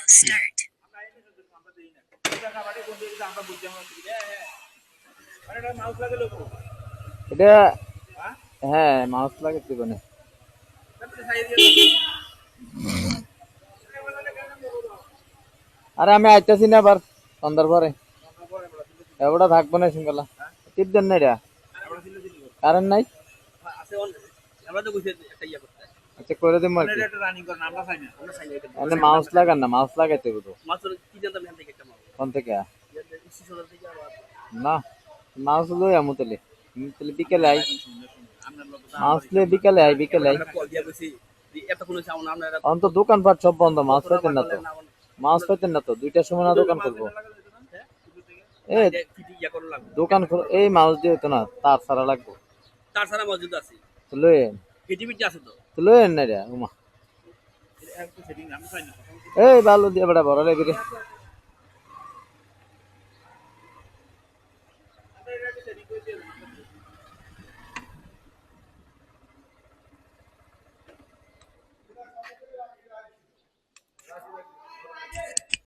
start. এটা হ্যাঁ mouse লাগাতে কোনে আরে আমি আইতাছি না আবার সন্ধ্যার পরে এবারটা থাকবো না সিঙ্গলা টিপ দেন না এটা কারেন্ট নাই আচ্ছা করে দিন আর কি মাউস লাগান না মাউস লাগাইতে হবে তো কোন থেকে না মাউস লই আমু তাহলে তাহলে বিকেলে আই মাউস লই বিকেলে আই বিকেলে আই অন্ত দোকানপাট সব বন্ধ মাউস পাইতেন না তো মাউস পাইতেন না তো 2টার সময় না দোকান করবো এ দোকান এই মাউস দিয়ে হতো না তার সারা লাগবো তো লইয়েন তো লইয়েন না রে উমা এই ভালো দিয়ে বেড়া বড় লেগে রে